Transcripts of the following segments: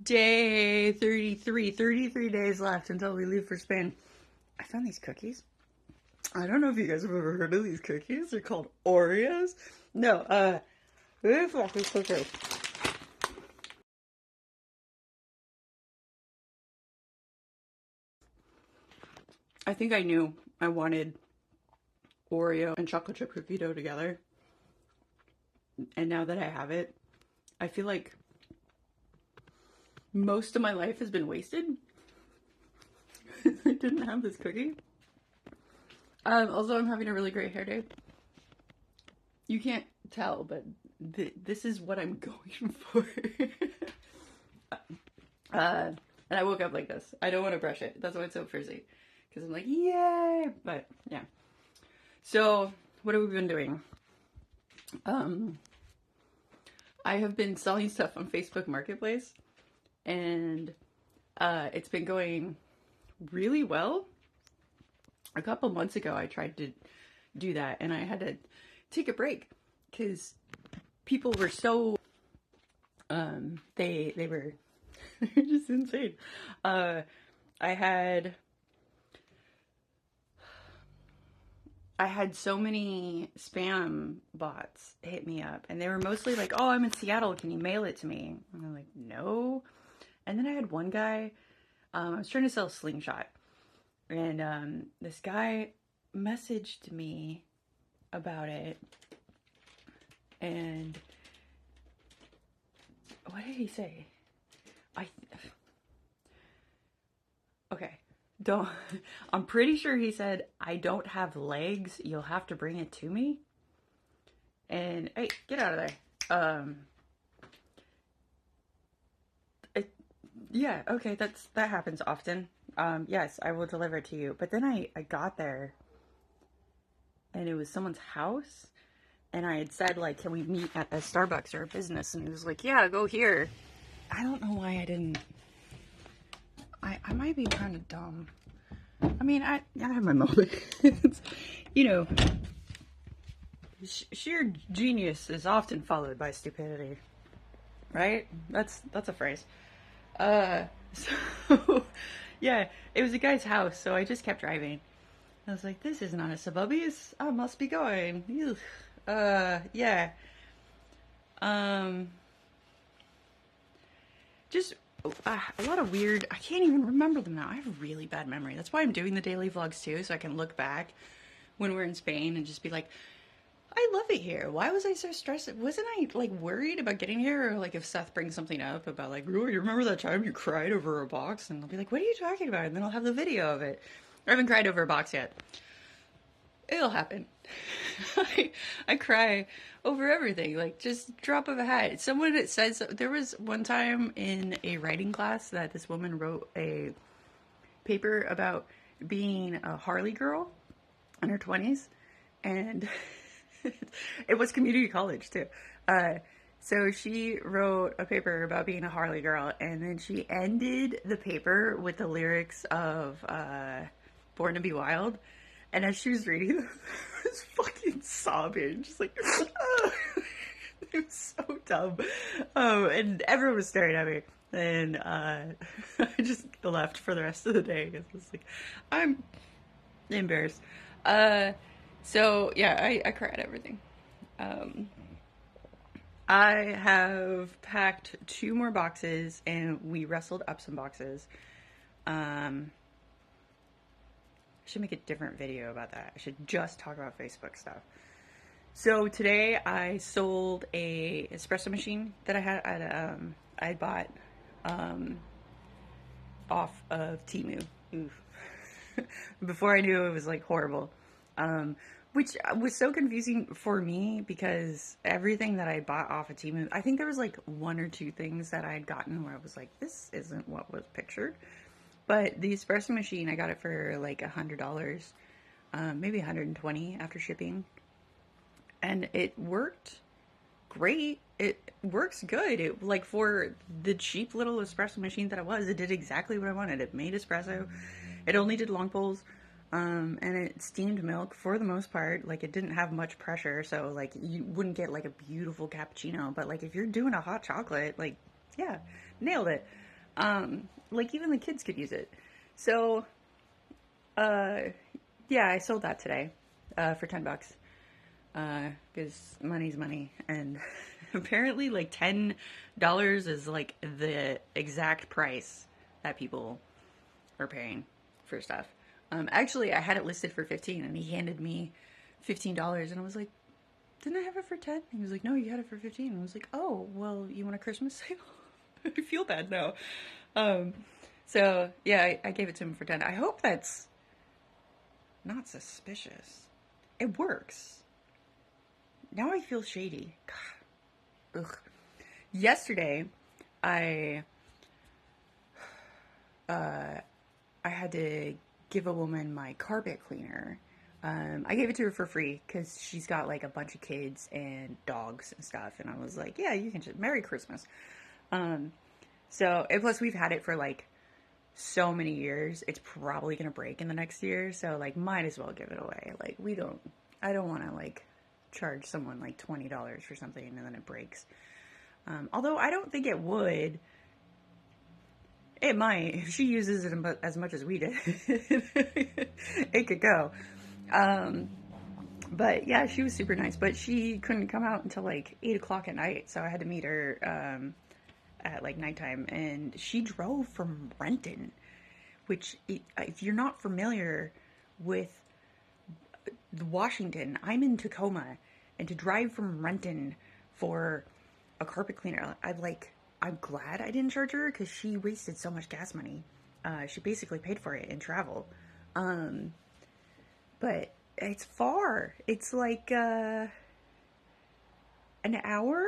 Day 33, 33 days left until we leave for Spain. I found these cookies. I don't know if you guys have ever heard of these cookies. They're called Oreos. No, really fucking cookies. I think I knew I wanted Oreo and chocolate chip cookie dough together. And now that I have it, I feel like most of my life has been wasted. I didn't have this cookie. Also, I'm having a really great hair day. You can't tell, but this is what I'm going for. And I woke up like this. I don't want to brush it. That's why it's so frizzy. Because I'm like, yay! But, yeah. So, what have we been doing? I have been selling stuff on Facebook Marketplace. And it's been going really well. A couple months ago, I tried to do that. And I had to take a break. Because people were so... they were... they're just insane. I had so many spam bots hit me up, and they were mostly like, "Oh, I'm in Seattle. Can you mail it to me?" And I'm like, "No." And then I had one guy. I was trying to sell a Slingshot, and this guy messaged me about it, and what did he say? Okay. Don't. I'm pretty sure he said, "I don't have legs. You'll have to bring it to me." And hey, get out of there. It, yeah, okay, that happens often. Yes, I will deliver it to you. But then I got there and it was someone's house, and I had said, like, "Can we meet at a Starbucks or a business?" And he was like, "Yeah, go here." I don't know why I didn't. I might be kind of dumb. I mean, I have my moments. You know, sheer genius is often followed by stupidity, right? That's a phrase. So yeah, it was a guy's house, so I just kept driving. I was like, "This is not a Sububies. I must be going." Ugh. Yeah. Um, just a lot of weird. I can't even remember them now. I have a really bad memory. That's why I'm doing the daily vlogs too, so I can look back when we're in Spain and just be like, "I love it here. Why was I so stressed? Wasn't I like worried about getting here?" Or like if Seth brings something up about like, "Oh, you remember that time you cried over a box?" And I'll be like, "What are you talking about?" And then I'll have the video of it. I haven't cried over a box yet. It'll happen. I cry over everything, like just drop of a hat. Someone that says there was one time in a writing class that this woman wrote a paper about being a Harley girl in her 20s, and it was community college too. Uh, so she wrote a paper about being a Harley girl, and then she ended the paper with the lyrics of "Born to Be Wild." And as she was reading them, I was fucking sobbing, just like, it was so dumb. And everyone was staring at me. And I just left for the rest of the day because I was like, I'm embarrassed. Uh, so yeah, I cry at everything. Um, I have packed two more boxes, and we wrestled up some boxes. Um, I should make a different video about that. I should just talk about Facebook stuff. So today I sold a espresso machine that I I bought um, off of Temu. Oof. Before I knew, it was like horrible. Which was so confusing for me because everything that I bought off of Temu, I think there was like one or two things that I had gotten where I was like, "This isn't what was pictured." But the espresso machine, I got it for like $100, maybe 120 after shipping, and it worked great. It works good. It like for the cheap little espresso machine that it was, it did exactly what I wanted. It made espresso. It only did long pulls, and it steamed milk for the most part. Like it didn't have much pressure, so like you wouldn't get like a beautiful cappuccino. But like if you're doing a hot chocolate, like yeah, nailed it. Like even the kids could use it. So, uh, yeah, I sold that today, for $10. Because money's money, and apparently like $10 is like the exact price that people are paying for stuff. Actually, I had it listed for 15, and he handed me $15, and I was like, "Didn't I have it for 10?" He was like, "No, you had it for 15." And I was like, "Oh, well, you want a Christmas sale?" I feel bad now. Um, so yeah, I gave it to him for 10. I hope that's not suspicious. It works. Now I feel shady. God. Ugh. Yesterday, I I had to give a woman my carpet cleaner. I gave it to her for free because she's got like a bunch of kids and dogs and stuff, and I was like, "Yeah, you can just Merry Christmas." Um, so and plus we've had it for like so many years. It's probably gonna break in the next year, so like might as well give it away. Like we don't. I don't want to like charge someone like $20 for something and then it breaks. Although I don't think it would. It might. If she uses it as much as we did, it could go. Um, but yeah, she was super nice. But she couldn't come out until like 8 o'clock at night, so I had to meet her at like nighttime. And she drove from Renton, which, if you're not familiar with Washington, I'm in Tacoma, and to drive from Renton for a carpet cleaner, I'm glad I didn't charge her because she wasted so much gas money. She basically paid for it in travel. Um, but it's far. It's like an hour.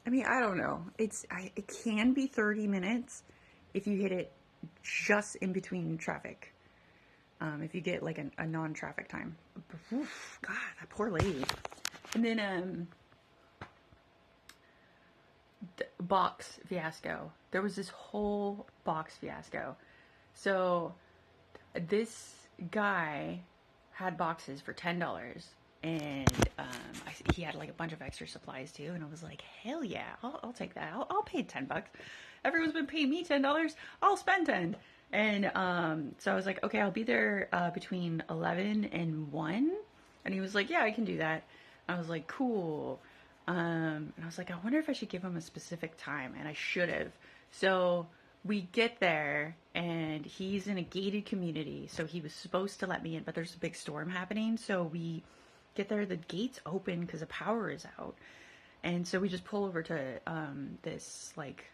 I mean, I don't know. It can be 30 minutes if you hit it just in between traffic. If you get like a non-traffic time. Oof, God, that poor lady. And then box fiasco. There was this whole box fiasco. So this guy had boxes for $10, and he had like a bunch of extra supplies too. And I was like, hell yeah, I'll take that. I'll pay $10. Everyone's been paying me $10. I'll spend 10. And so I was like, okay, I'll be there between 11 and 1. And he was like, yeah, I can do that. I was like, cool. And I was like, I wonder if I should give him a specific time. And I should have. So we get there, and he's in a gated community. So he was supposed to let me in, but there's a big storm happening. So we get there, the gates open because the power is out. And so we just pull over to this, like,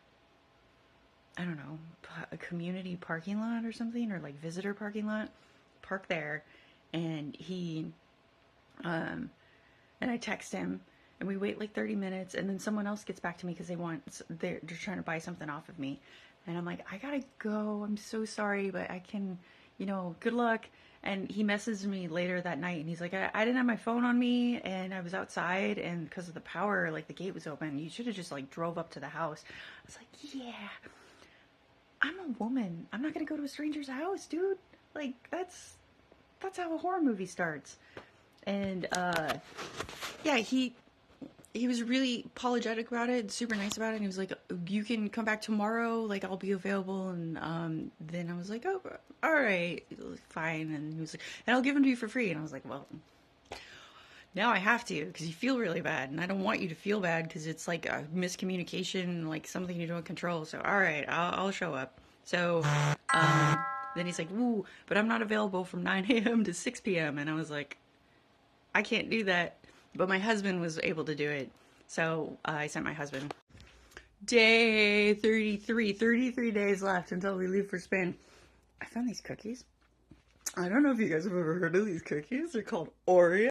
I don't know, a community parking lot or something, or like visitor parking lot, park there. And and I text him, and we wait like 30 minutes, and then someone else gets back to me because they're trying to buy something off of me. And I'm like, I gotta go. I'm so sorry, but I can, good luck. And he messaged me later that night, and he's like, I didn't have my phone on me, and I was outside, and because of the power, like the gate was open. You should have just like drove up to the house. I was like, yeah. I'm a woman. I'm not gonna go to a stranger's house, dude. Like that's how a horror movie starts. And yeah, he was really apologetic about it, super nice about it. And he was like, "You can come back tomorrow. Like I'll be available." And then I was like, "Oh, all right, fine." And he was like, "And I'll give them to you for free." And I was like, "Well, now I have to because you feel really bad, and I don't want you to feel bad because it's like a miscommunication, like something you don't control. So all right, I'll show up." So then he's like, "Ooh, but I'm not available from 9 a.m. to 6 p.m." And I was like, "I can't do that." But my husband was able to do it, so I sent my husband. Day 33 days left until we leave for Spain. I found these cookies. I don't know if you guys have ever heard of these cookies. They're called Oreo.